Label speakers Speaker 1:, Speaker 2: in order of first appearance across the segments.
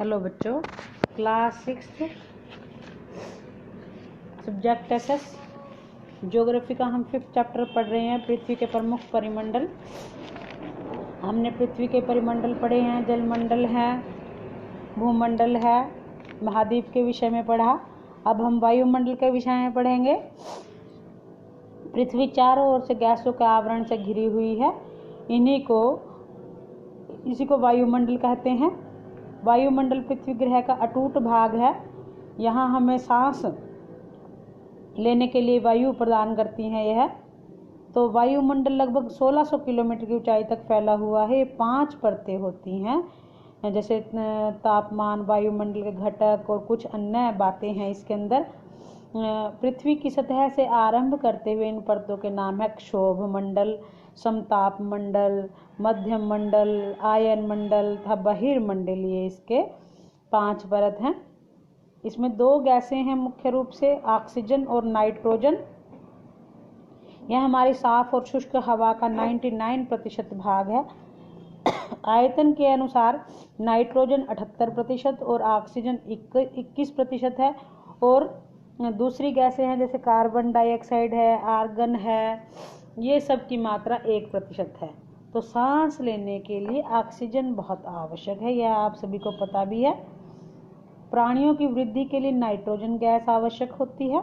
Speaker 1: Hello बच्चों, class 6 subject SS geography का हम 5th चैप्टर पढ़ रहे हैं। पृथ्वी के प्रमुख परिमंडल। हमने पृथ्वी के परिमंडल पढ़े हैं, जलमंडल है, भूमंडल है, महाद्वीप के विषय में पढ़ा। अब हम वायुमंडल के विषय में पढ़ेंगे। पृथ्वी चारों ओर से गैसों के आवरण से घिरी हुई है। इसी को वायुमंडल कहते हैं। वायुमंडल पृथ्वी ग्रह का अटूट भाग है। यहाँ हमें सांस लेने के लिए वायु प्रदान करती हैं। यह तो वायुमंडल लगभग 1600 किलोमीटर की ऊंचाई तक फैला हुआ है। 5 परतें होती हैं, जैसे तापमान, वायुमंडल के घटक और कुछ अन्य बातें हैं इसके अंदर। पृथ्वी की सतह से आरंभ करते हुए इन परतों के नाम है क्षोभ मंडल, समताप मंडल, मध्यम मंडल, आयन मंडल तथा बहिर्मंडलीय। इसके 5 परत हैं। इसमें 2 गैसें हैं मुख्य रूप से, ऑक्सीजन और नाइट्रोजन। यह हमारी साफ और शुष्क हवा का 99% भाग है। आयतन के अनुसार नाइट्रोजन 78% और ऑक्सीजन 21% है। और दूसरी गैसें हैं जैसे कार्बन डाइऑक्साइड है, आर्गन है, ये सब की मात्रा 1% है। तो सांस लेने के लिए ऑक्सीजन बहुत आवश्यक है, यह आप सभी को पता भी है। प्राणियों की वृद्धि के लिए नाइट्रोजन गैस आवश्यक होती है।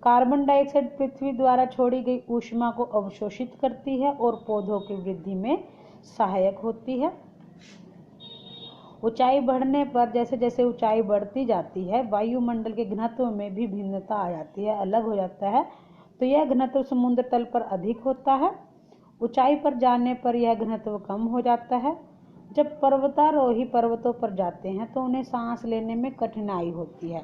Speaker 1: कार्बन डाइऑक्साइड पृथ्वी द्वारा छोड़ी गई ऊष्मा को अवशोषित करती है और पौधों की वृद्धि में सहायक होती है। ऊंचाई बढ़ने पर जैसे जैसे ऊंचाई बढ़ती जाती है, वायुमंडल के घनत्व में भी भिन्नता आ जाती है, अलग हो जाता है। तो यह घनत्व समुद्र तल पर अधिक होता है। ऊंचाई पर जाने पर यह घनत्व कम हो जाता है। जब पर्वतारोही पर्वतों पर जाते हैं तो उन्हें सांस लेने में कठिनाई होती है।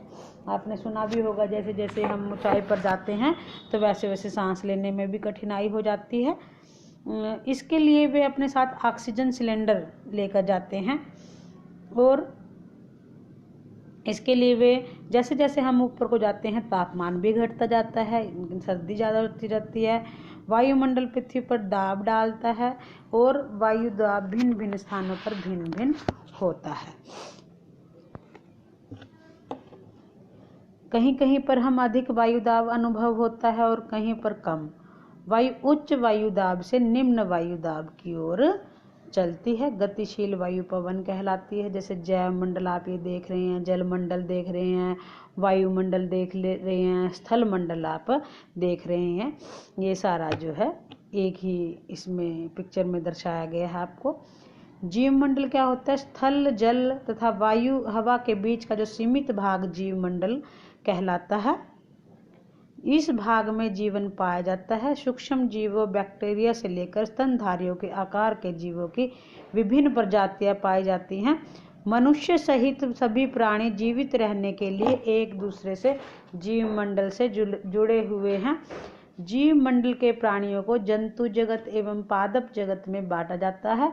Speaker 1: आपने सुना भी होगा, जैसे जैसे हम ऊंचाई पर जाते हैं तो वैसे वैसे सांस लेने में भी कठिनाई हो जाती है। इसके लिए वे अपने साथ ऑक्सीजन सिलेंडर लेकर जाते हैं। और इसके लिए वे जैसे जैसे हम ऊपर को जाते हैं तापमान भी घटता जाता है, सर्दी ज़्यादा होती जाती है। वायुमंडल पृथ्वी पर दाब डालता है और वायु दाब भिन्न भिन्न स्थानों पर भिन्न भिन्न होता है। कहीं कहीं पर हम अधिक वायु दाब अनुभव होता है और कहीं पर कम। वायु उच्च वायु दाब से निम्न वायु दाब की ओर चलती है। गतिशील वायु पवन कहलाती है। जैसे जैव मंडल आप ये देख रहे हैं, जल मंडल देख रहे हैं, वायुमंडल देख ले रहे हैं, स्थल मंडल आप देख रहे हैं। ये सारा जो है एक ही इसमें पिक्चर में दर्शाया गया है आपको। जीव मंडल क्या होता है? स्थल, जल तथा वायु हवा के बीच का जो सीमित भाग जीव मंडल कहलाता है। इस भाग में जीवन पाया जाता है। सूक्ष्म जीवों, बैक्टीरिया से लेकर स्तनधारियों के आकार के जीवों की विभिन्न प्रजातियां पाई जाती हैं। मनुष्य सहित सभी प्राणी जीवित रहने के लिए एक दूसरे से जीव मंडल से जुड़े हुए हैं। जीव मंडल के प्राणियों को जंतु जगत एवं पादप जगत में बांटा जाता है।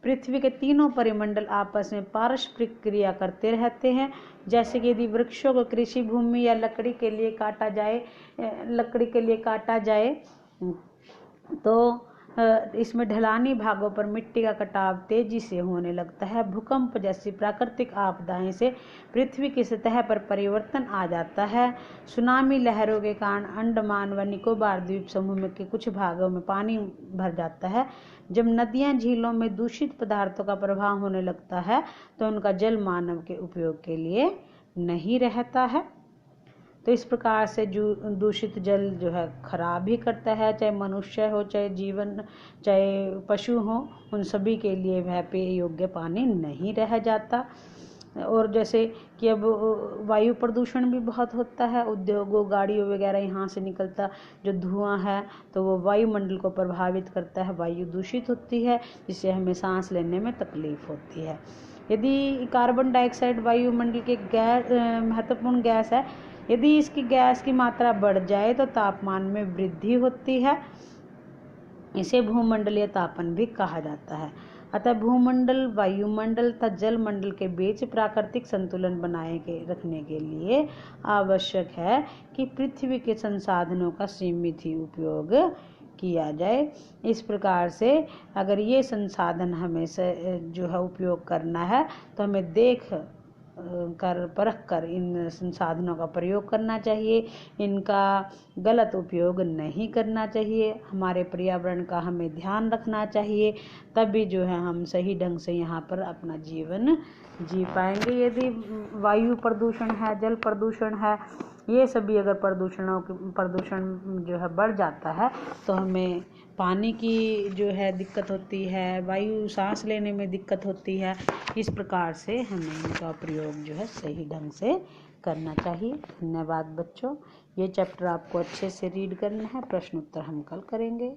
Speaker 1: पृथ्वी के तीनों परिमंडल आपस में पारस्परिक क्रिया करते रहते हैं। जैसे कि यदि वृक्षों को कृषि भूमि या लकड़ी के लिए काटा जाए तो इसमें ढलानी भागों पर मिट्टी का कटाव तेजी से होने लगता है। भूकंप जैसी प्राकृतिक आपदाएं से पृथ्वी की सतह पर परिवर्तन आ जाता है। सुनामी लहरों के कारण अंडमान व निकोबार द्वीप समूह के कुछ भागों में पानी भर जाता है। जब नदियां, झीलों में दूषित पदार्थों का प्रवाह होने लगता है तो उनका जल मानव के उपयोग के लिए नहीं रहता है। तो इस प्रकार से दूषित जल जो है खराब ही करता है, चाहे मनुष्य हो, चाहे पशु हो, उन सभी के लिए वह पेय योग्य पानी नहीं रह जाता। और जैसे कि अब वायु प्रदूषण भी बहुत होता है। उद्योगों, गाड़ियों वगैरह यहाँ से निकलता जो धुआं है तो वो वायुमंडल को प्रभावित करता है, वायु दूषित होती है, जिससे हमें सांस लेने में तकलीफ होती है। यदि कार्बन डाइऑक्साइड वायुमंडल की महत्वपूर्ण गैस है। यदि इसकी गैस की मात्रा बढ़ जाए तो तापमान में वृद्धि होती है। इसे भूमंडलीय तापन भी कहा जाता है। अतः भूमंडल, वायुमंडल तथा जलमंडल के बीच प्राकृतिक संतुलन बनाए रखने के लिए आवश्यक है कि पृथ्वी के संसाधनों का सीमित ही उपयोग किया जाए। इस प्रकार से अगर ये संसाधन हमें जो है उपयोग करना है तो हमें देख कर परख कर इन संसाधनों का प्रयोग करना चाहिए। इनका गलत उपयोग नहीं करना चाहिए। हमारे पर्यावरण का हमें ध्यान रखना चाहिए, तभी जो है हम सही ढंग से यहाँ पर अपना जीवन जी पाएंगे। यदि वायु प्रदूषण है, जल प्रदूषण है, ये सभी अगर प्रदूषण जो है बढ़ जाता है तो हमें पानी की जो है दिक्कत होती है, वायु सांस लेने में दिक्कत होती है। इस प्रकार से हमें इनका प्रयोग जो है सही ढंग से करना चाहिए। धन्यवाद बच्चों। ये चैप्टर आपको अच्छे से रीड करना है, प्रश्न उत्तर हम कल करेंगे।